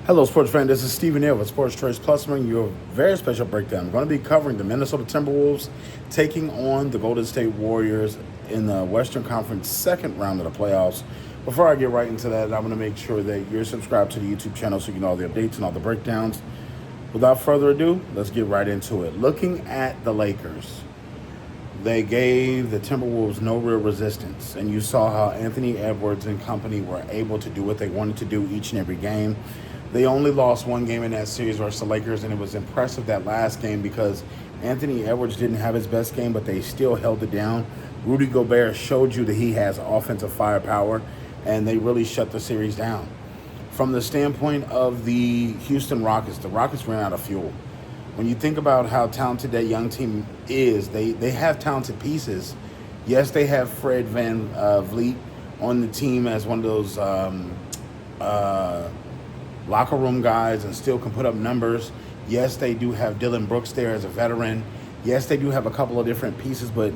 Hello, sports fan. This is Stephen Hill with Sports Choice Plus, bringing you a very special breakdown. I'm going to be covering the Minnesota Timberwolves taking on the Golden State Warriors in the Western Conference second round of the playoffs. Before I get right into that, I'm going to make sure that you're subscribed to the YouTube channel so you know all the updates and all the breakdowns. Without further ado, let's get right into it. Looking at the Lakers, they gave the Timberwolves no real resistance, and you saw how Anthony Edwards and company were able to do what they wanted to do each and every game. They only lost one game in that series versus the Lakers, and it was impressive that last game because Anthony Edwards didn't have his best game, but they still held it down. Rudy Gobert showed you that he has offensive firepower, and they really shut the series down. From the standpoint of the Houston Rockets, the Rockets ran out of fuel. When you think about how talented that young team is, they have talented pieces. Yes, they have Fred Van Vliet on the team as one of those locker room guys and still can put up numbers. Yes, they do have Dylan Brooks there as a veteran. Yes, they do have a couple of different pieces, but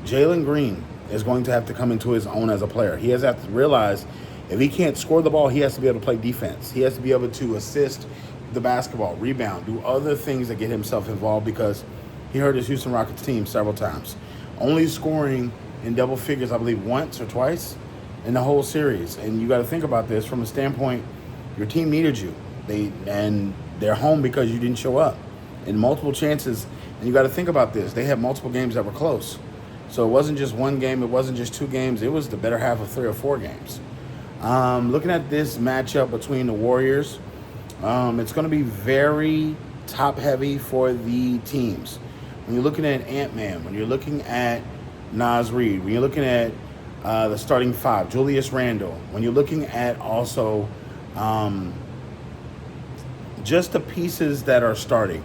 Jalen Green is going to have to come into his own as a player. He has to realize if he can't score the ball, he has to be able to play defense. He has to be able to assist the basketball, rebound, do other things that get himself involved because he hurt his Houston Rockets team several times. Only scoring in double figures, I believe, once or twice in the whole series. And you got to think about this from a standpoint, your team needed you. They're home because you didn't show up in multiple chances. And you got to think about this. They had multiple games that were close. So it wasn't just one game. It wasn't just two games. It was the better half of 3 or 4 games. Looking at this matchup between the Warriors, it's going to be very top-heavy for the teams. When you're looking at Ant-Man, when you're looking at Naz Reid, when you're looking at the starting 5, Julius Randle, when you're looking at also just the pieces that are starting.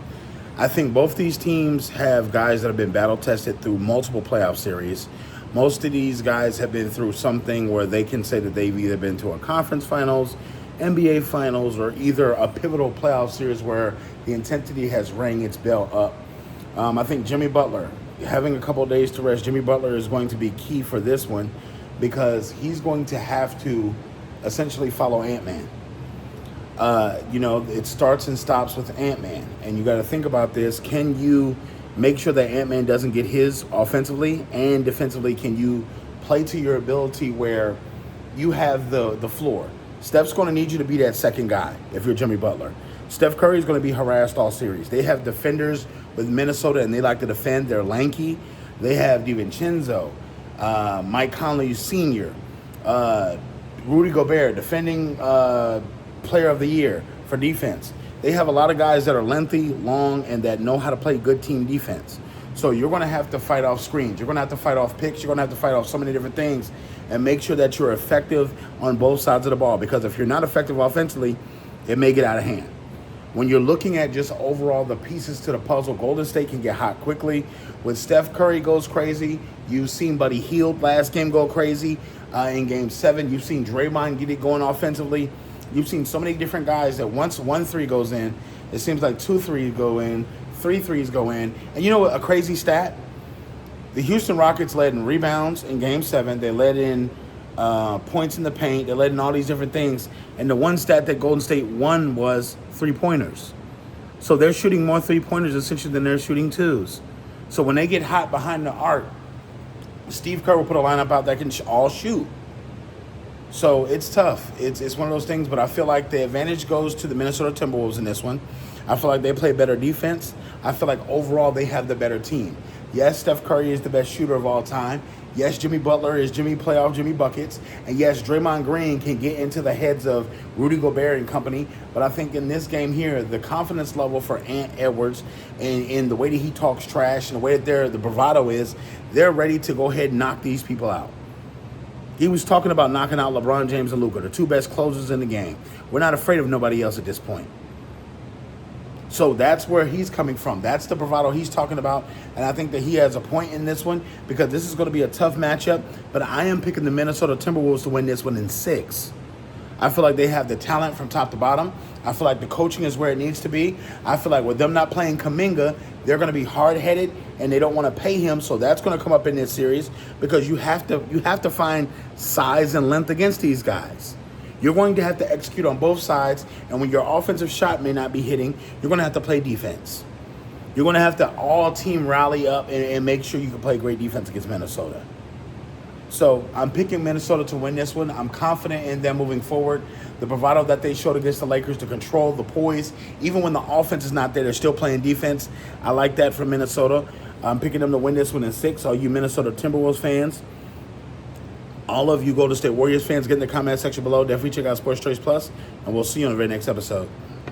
I think both these teams have guys that have been battle-tested through multiple playoff series. Most of these guys have been through something where they can say that they've either been to a conference finals, NBA finals, or either a pivotal playoff series where the intensity has rang its bell up. I think Jimmy Butler, having a couple of days to rest, Jimmy Butler is going to be key for this one because he's going to have to essentially follow Ant-Man. It starts and stops with Ant-Man, and you got to think about this. Can you make sure that Ant-Man doesn't get his offensively and defensively? Can you play to your ability where you have the floor? Steph's going to need you to be that second guy if you're Jimmy Butler. Steph Curry is going to be harassed all series. They have defenders with Minnesota, and they like to defend. They're lanky. They have DiVincenzo, Mike Conley Sr., Rudy Gobert, defending player of the year for defense. They have a lot of guys that are lengthy, long, and that know how to play good team defense. So you're going to have to fight off screens. You're going to have to fight off picks. You're going to have to fight off so many different things and make sure that you're effective on both sides of the ball. Because if you're not effective offensively, it may get out of hand. When you're looking at just overall the pieces to the puzzle, Golden State can get hot quickly. When Steph Curry goes crazy, you've seen Buddy Hield last game go crazy in Game 7. You've seen Draymond get it going offensively. You've seen so many different guys that once 1 3 goes in, it seems like 2 3s go in, 3 3s go in. And you know what, a crazy stat? The Houston Rockets led in rebounds in Game 7. They led in points in the paint. They led in all these different things. And the one stat that Golden State won was 3-pointers. So they're shooting more 3-pointers essentially than they're shooting 2s. So when they get hot behind the arc, Steve Kerr will put a lineup out that can all shoot. So it's tough. It's one of those things, but I feel like the advantage goes to the Minnesota Timberwolves in this one. I feel like they play better defense. I feel like overall they have the better team. Yes, Steph Curry is the best shooter of all time. Yes, Jimmy Butler is Jimmy Buckets. And yes, Draymond Green can get into the heads of Rudy Gobert and company. But I think in this game here, the confidence level for Ant Edwards and the way that he talks trash and the way that the bravado is, they're ready to go ahead and knock these people out. He was talking about knocking out LeBron James and Luka, the 2 best closers in the game. We're not afraid of nobody else at this point. So that's where he's coming from. That's the bravado he's talking about. And I think that he has a point in this one because this is going to be a tough matchup. But I am picking the Minnesota Timberwolves to win this one in 6. I feel like they have the talent from top to bottom. I feel like the coaching is where it needs to be. I feel like with them not playing Kuminga, they're going to be hard-headed and they don't want to pay him. So that's going to come up in this series because you have to find size and length against these guys. You're going to have to execute on both sides, and when your offensive shot may not be hitting, you're going to have to play defense. You're going to have to all team rally up and make sure you can play great defense against Minnesota. So I'm picking Minnesota to win this one. I'm confident in them moving forward. The bravado that they showed against the Lakers to control the poise, even when the offense is not there, they're still playing defense. I like that from Minnesota. I'm picking them to win this one in 6. All you Minnesota Timberwolves fans, all of you Golden State Warriors fans, get in the comment section below. Definitely check out Sports Choice Plus, and we'll see you on the very next episode.